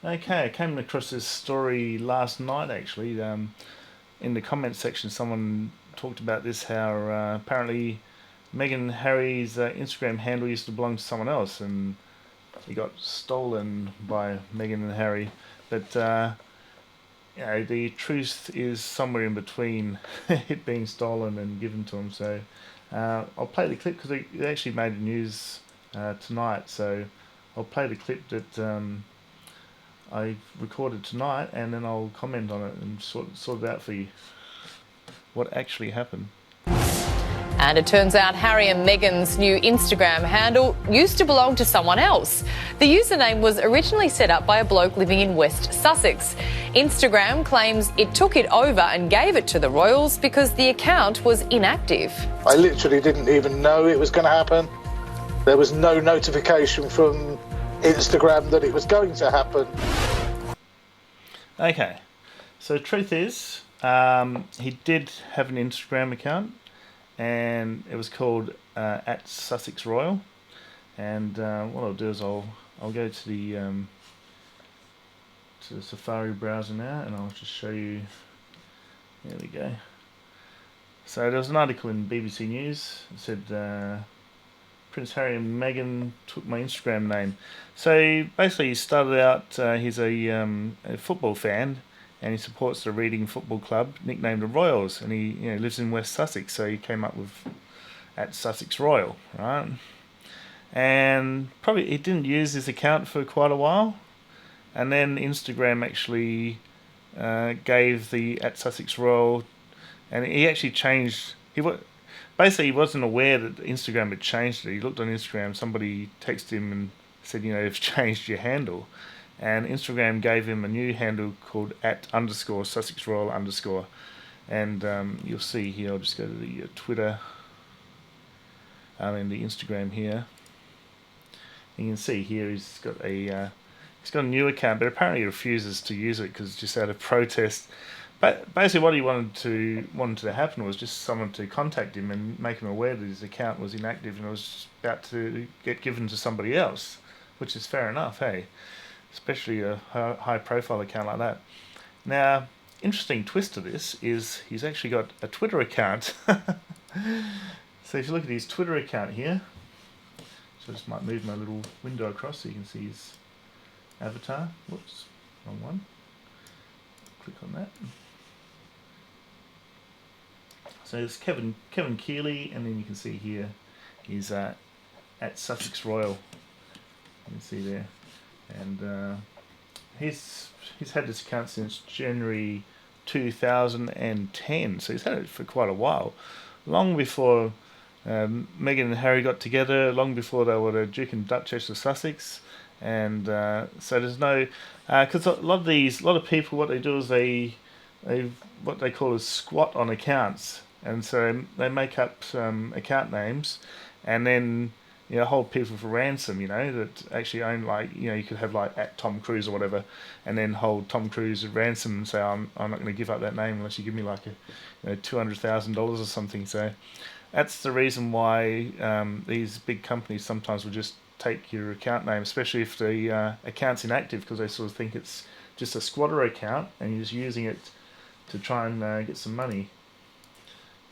Okay, I came across this story last night actually. In the comments section, someone talked about this how apparently Meghan and Harry's Instagram handle used to belong to someone else and it got stolen by Meghan and Harry. But the truth is somewhere in between it being stolen and given to them. So I'll play the clip because it actually made the news tonight. So I'll play the clip that I recorded tonight, and then I'll comment on it and sort it out for you. What actually happened? And it turns out Harry and Meghan's new Instagram handle used to belong to someone else. The username was originally set up by a bloke living in West Sussex. Instagram claims it took it over and gave it to the royals because the account was inactive. I literally didn't even know it was going to happen. There was no notification from Instagram that it was going to happen. Okay, so the truth is, he did have an Instagram account, and it was called at Sussex Royal. And what I'll do is I'll go to the Safari browser now, and I'll just show you. There we go. So there was an article in BBC News that said Prince Harry and Meghan took my Instagram name. So basically, he started out. He's a football fan, and he supports the Reading Football Club, nicknamed the Royals. And he lives in West Sussex, so he came up with at Sussex Royal, right? And probably he didn't use his account for quite a while, and then Instagram actually gave the at Sussex Royal, and he actually changed. Basically, he wasn't aware that Instagram had changed it. He looked on Instagram, somebody texted him and said, they've changed your handle. And Instagram gave him a new handle called @_Sussex Royal _. And you'll see here, I'll just go to the Twitter, the Instagram here. You can see here he's got a new account, but apparently he refuses to use it because it's just out of protest. But basically, what he wanted to happen was just someone to contact him and make him aware that his account was inactive and it was about to get given to somebody else, which is fair enough, hey, especially a high-profile account like that. Now, interesting twist to this is he's actually got a Twitter account. So if you look at his Twitter account here, so I just might move my little window across so you can see his avatar. Whoops, wrong one. Click on that. So it's Kevin Keeley, and then you can see here he's at Sussex Royal. You can see there, and he's had this account since January 2010. So he's had it for quite a while, long before Meghan and Harry got together, long before they were the Duke and Duchess of Sussex. And so there's no, because a lot of people, what they do is they what they call is squat on accounts, and so they make up some account names, and then hold people for ransom. That actually own, like, you could have like at Tom Cruise or whatever, and then hold Tom Cruise at ransom and say I'm not going to give up that name unless you give me like a $200,000 or something. So that's the reason why these big companies sometimes will just take your account name, especially if the account's inactive, because they sort of think it's just a squatter account and you're just using it to try and get some money.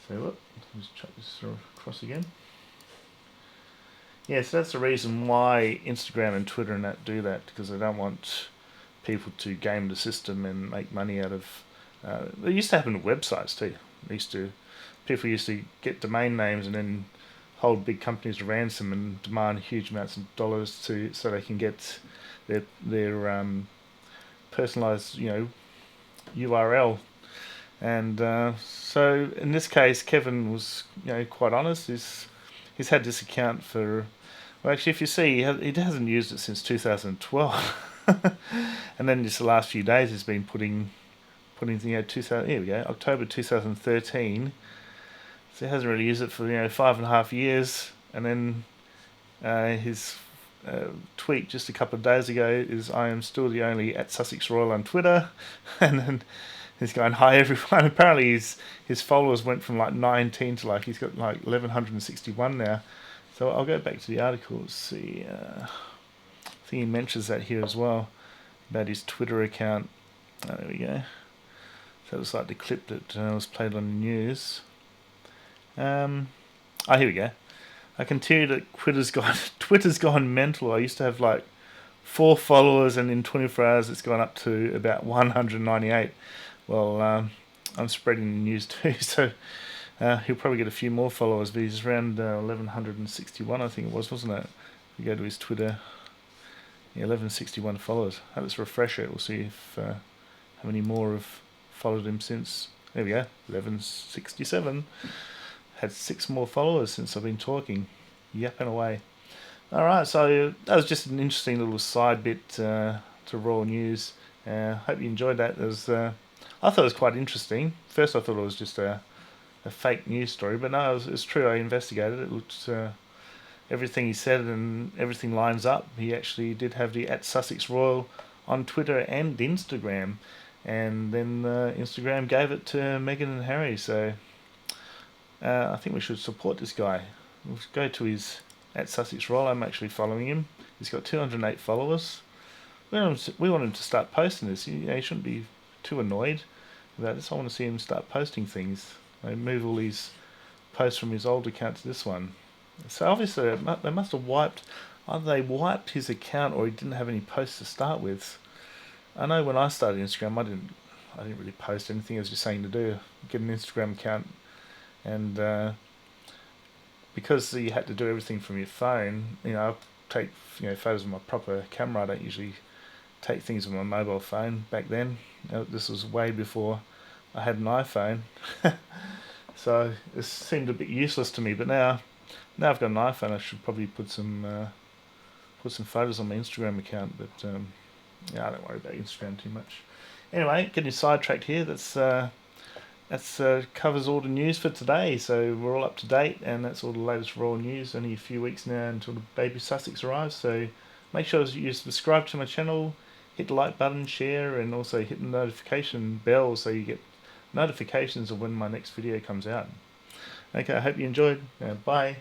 So look, let's chuck this across again. Yeah, so that's the reason why Instagram and Twitter and that do that, because they don't want people to game the system and make money out of. It used to happen with websites too. People used to get domain names and then hold big companies to ransom and demand huge amounts of dollars so they can get their personalized URL. And so in this case, Kevin was quite honest. He's had this account for, well, actually, if you see, he hasn't used it since 2012. And then just the last few days he's been putting 2000, here we go, October 2013. So he hasn't really used it for 5.5 years, and then his tweet just a couple of days ago is "I am still the only at Sussex Royal on Twitter," and then he's going, "Hi everyone." Apparently his followers went from like 19 to he's got like 1161 now. So I'll go back to the article. See, I think he mentions that here as well. about his Twitter account. Oh, there we go. So it was like the clip that was played on the news. Here we go. I continue that Twitter's gone mental. I used to have like 4 followers, and in 24 hours it's gone up to about 198. Well, I'm spreading the news too, so he'll probably get a few more followers, but he's around 1161, I think it was, wasn't it? If you go to his Twitter, 1161 followers. Let's refresh it. We'll see if how many more have followed him since. There we go, 1167. Had 6 more followers since I've been talking, yapping away. Alright, so that was just an interesting little side bit to Raw News. Hope you enjoyed that. I thought it was quite interesting. First I thought it was just a fake news story, but no, it's true. I investigated it. It looked, everything he said and everything lines up. He actually did have the @SussexRoyal on Twitter and Instagram, and then Instagram gave it to Meghan and Harry, so I think we should support this guy. We'll go to his @SussexRoyal. I'm actually following him. He's got 208 followers. We want him to start posting this. He shouldn't be too annoyed about this. I want to see him start posting things. They move all these posts from his old account to this one. So obviously they must have wiped. Either they wiped his account or he didn't have any posts to start with. I know when I started Instagram, I didn't really post anything. I was just saying to do get an Instagram account, and because you had to do everything from your phone, I take photos with my proper camera. I don't usually take things with my mobile phone back then. This was way before I had an iPhone, so it seemed a bit useless to me. But now I've got an iPhone, I should probably put some photos on my Instagram account. But I don't worry about Instagram too much. Anyway, getting sidetracked here. That's covers all the news for today. So we're all up to date, and that's all the latest Raw news. Only a few weeks now until the baby Sussex arrives. So make sure you subscribe to my channel, hit the like button, share, and also hit the notification bell so you get notifications of when my next video comes out. Okay, I hope you enjoyed. Bye.